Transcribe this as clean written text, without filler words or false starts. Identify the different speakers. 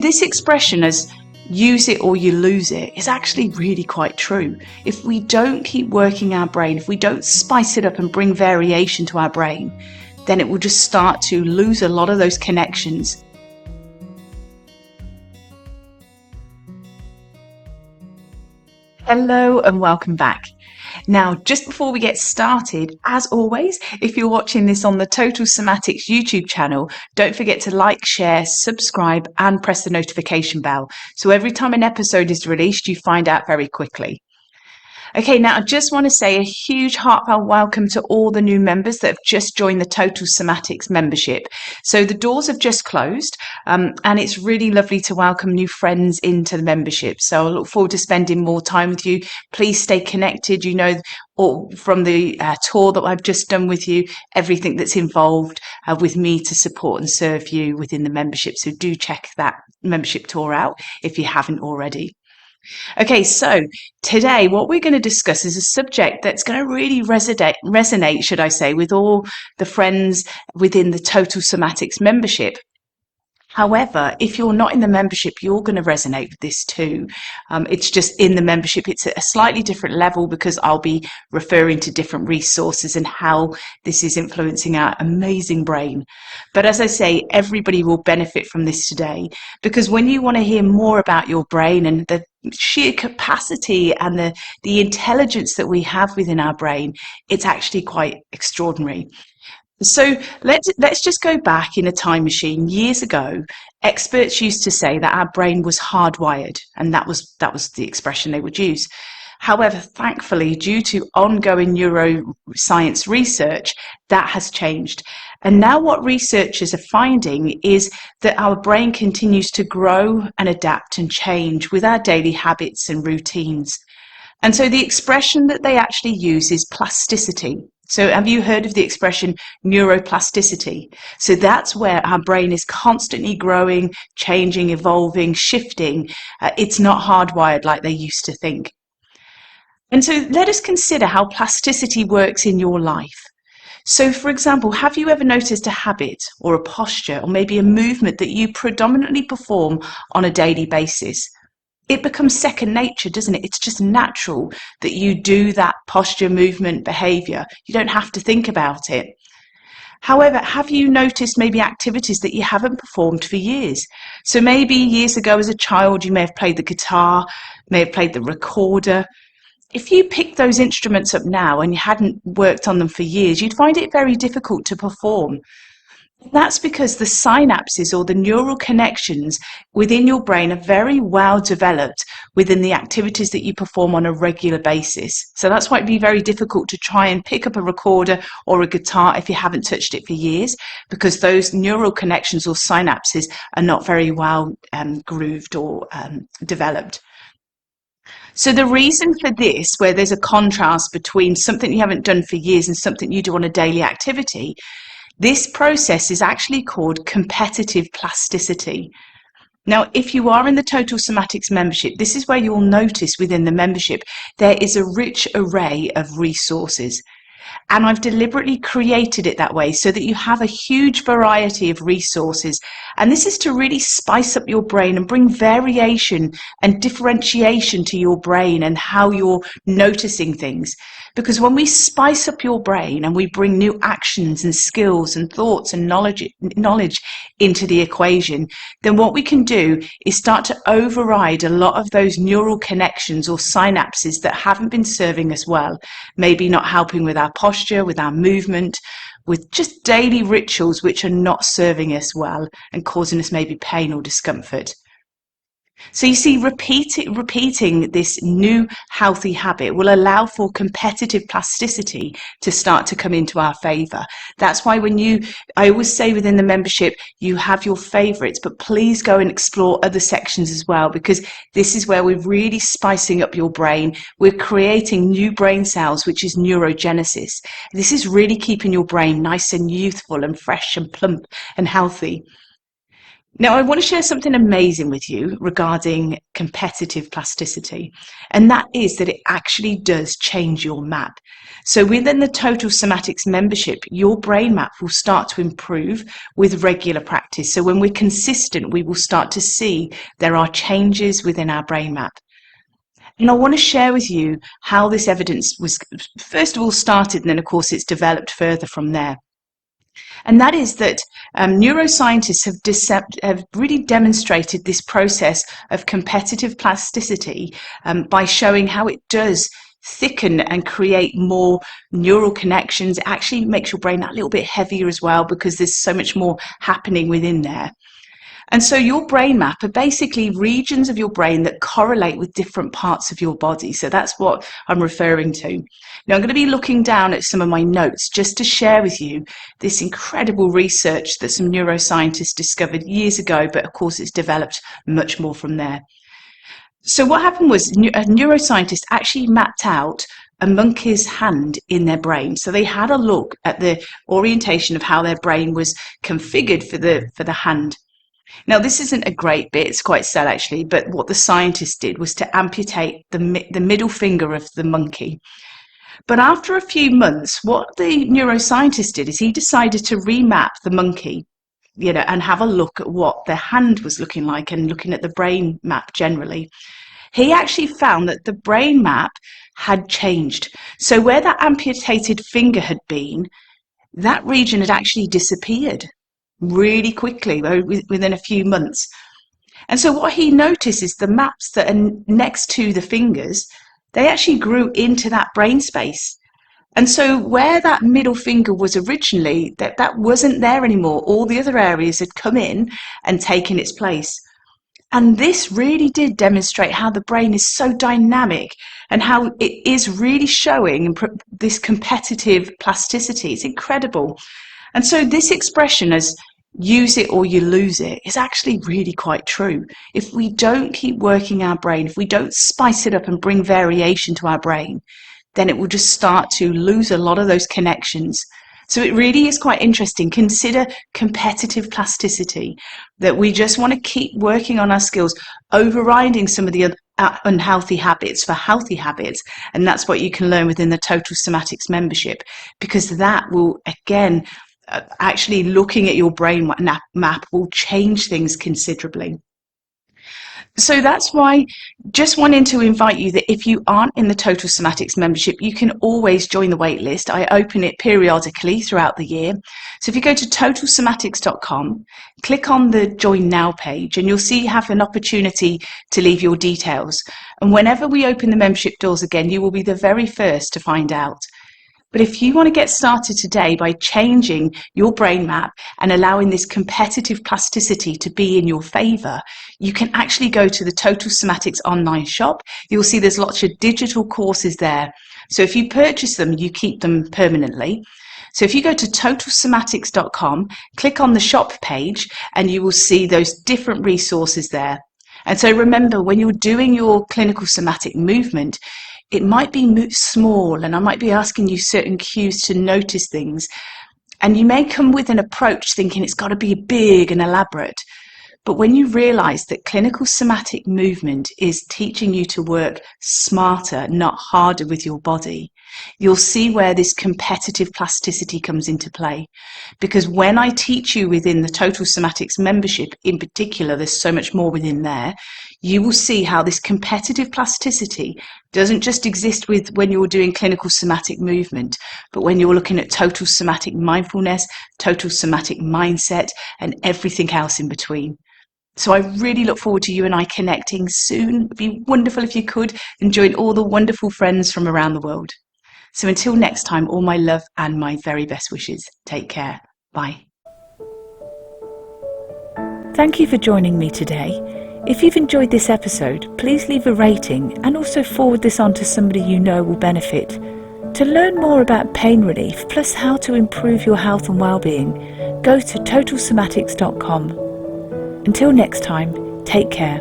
Speaker 1: This expression as use it or you lose it is actually really quite true. If we don't keep working our brain, if we don't spice it up and bring variation to our brain, then it will just start to lose a lot of those connections. Hello and welcome back. Now, just before we get started, as always, if you're watching this on the Total Somatics YouTube channel, don't forget to like, share, subscribe, and press the notification bell. So every time an episode is released, you find out very quickly. Okay, now I just want to say a huge heartfelt welcome to all the new members that have just joined the Total Somatics membership. So the doors have just closed, and it's really lovely to welcome new friends into the membership. So I look forward to spending more time with you. Please stay connected. You know, or from the tour that I've just done with you, everything that's involved with me to support and serve you within the membership. So do check that membership tour out if you haven't already. Okay, so today what we're going to discuss is a subject that's going to really resonate, should I say, with all the friends within the Total Somatics membership. However, if you're not in the membership, you're going to resonate with this too. It's just in the membership, it's at a slightly different level because I'll be referring to different resources and how this is influencing our amazing brain. But as I say, everybody will benefit from this today, because when you want to hear more about your brain and the sheer capacity and the intelligence that we have within our brain, it's actually quite extraordinary. So let's just go back in a time machine. Years ago, experts used to say that our brain was hardwired, and that was the expression they would use. However, thankfully, due to ongoing neuroscience research, that has changed. And now what researchers are finding is that our brain continues to grow and adapt and change with our daily habits and routines. And so the expression that they actually use is plasticity. So have you heard of the expression neuroplasticity? So that's where our brain is constantly growing, changing, evolving, shifting. It's not hardwired like they used to think. And so let us consider how plasticity works in your life. So, for example, have you ever noticed a habit or a posture or maybe a movement that you predominantly perform on a daily basis? It becomes second nature, doesn't it? It's just natural that you do that posture, movement, behavior. You don't have to think about it. However, have you noticed maybe activities that you haven't performed for years? So maybe years ago as a child, you may have played the guitar, may have played the recorder. If you pick those instruments up now and you hadn't worked on them for years, you'd find it very difficult to perform. That's because the synapses or the neural connections within your brain are very well developed within the activities that you perform on a regular basis. So that's why it'd be very difficult to try and pick up a recorder or a guitar if you haven't touched it for years, because those neural connections or synapses are not very well grooved or developed. So the reason for this, where there's a contrast between something you haven't done for years and something you do on a daily activity, this process is actually called competitive plasticity. Now, if you are in the Total Somatics membership, this is where you'll notice within the membership there is a rich array of resources. And I've deliberately created it that way so that you have a huge variety of resources. And this is to really spice up your brain and bring variation and differentiation to your brain and how you're noticing things. Because when we spice up your brain and we bring new actions and skills and thoughts and knowledge into the equation, then what we can do is start to override a lot of those neural connections or synapses that haven't been serving us well, maybe not helping with our posture, with our movement, with just daily rituals which are not serving us well and causing us maybe pain or discomfort. So you see, repeating this new healthy habit will allow for competitive plasticity to start to come into our favor. That's why I always say within the membership, you have your favorites, but please go and explore other sections as well, because this is where we're really spicing up your brain. We're creating new brain cells, which is neurogenesis. This is really keeping your brain nice and youthful and fresh and plump and healthy. Now, I want to share something amazing with you regarding competitive plasticity, and that is that it actually does change your map. So within the Total Somatics membership, your brain map will start to improve with regular practice. So when we're consistent, we will start to see there are changes within our brain map. And I want to share with you how this evidence was first of all started, and then of course it's developed further from there. And that is that neuroscientists have really demonstrated this process of competitive plasticity by showing how it does thicken and create more neural connections. It actually makes your brain that little bit heavier as well, because there's so much more happening within there. And so your brain map are basically regions of your brain that correlate with different parts of your body. So that's what I'm referring to. Now, I'm going to be looking down at some of my notes just to share with you this incredible research that some neuroscientists discovered years ago, but of course it's developed much more from there. So what happened was a neuroscientist actually mapped out a monkey's hand in their brain. So they had a look at the orientation of how their brain was configured for the hand. Now, this isn't a great bit, it's quite sad actually, but what the scientists did was to amputate the middle finger of the monkey. But after a few months, what the neuroscientist did is he decided to remap the monkey, and have a look at what their hand was looking like and looking at the brain map generally. He actually found that the brain map had changed. So where that amputated finger had been, that region had actually disappeared really quickly within a few months. And so what he noticed is the maps that are next to the fingers, they actually grew into that brain space. And so where that middle finger was originally, that wasn't there anymore. All the other areas had come in and taken its place. And this really did demonstrate how the brain is so dynamic and how it is really showing this competitive plasticity. It's incredible. And so this expression as use it or you lose it is actually really quite true. If we don't keep working our brain, if we don't spice it up and bring variation to our brain, then it will just start to lose a lot of those connections. So it really is quite interesting. Consider competitive plasticity, that we just want to keep working on our skills, overriding some of the unhealthy habits for healthy habits. And that's what you can learn within the Total Somatics membership, because that will, again, actually looking at your brain map will change things considerably. So that's why just wanting to invite you that if you aren't in the Total Somatics membership, you can always join the wait list. I open it periodically throughout the year. So if you go to totalsomatics.com, click on the Join Now page, and you'll see you have an opportunity to leave your details. And whenever we open the membership doors again, you will be the very first to find out. But if you want to get started today by changing your brain map and allowing this competitive plasticity to be in your favor, you can actually go to the Total Somatics online shop. You'll see there's lots of digital courses there. So if you purchase them, you keep them permanently. So if you go to totalsomatics.com, click on the shop page, and you will see those different resources there. And so remember, when you're doing your clinical somatic movement, it might be small, and I might be asking you certain cues to notice things. And you may come with an approach thinking it's got to be big and elaborate. But when you realize that clinical somatic movement is teaching you to work smarter, not harder with your body, you'll see where this competitive plasticity comes into play. Because when I teach you within the Total Somatics membership in particular, there's so much more within there, you will see how this competitive plasticity doesn't just exist with when you're doing clinical somatic movement, but when you're looking at total somatic mindfulness, total somatic mindset, and everything else in between. So I really look forward to you and I connecting soon. It'd be wonderful if you could, and join all the wonderful friends from around the world. So until next time, all my love and my very best wishes. Take care. Bye.
Speaker 2: Thank you for joining me today. If you've enjoyed this episode, please leave a rating and also forward this on to somebody you know will benefit. To learn more about pain relief, plus how to improve your health and well-being, go to totalsomatics.com. Until next time, take care.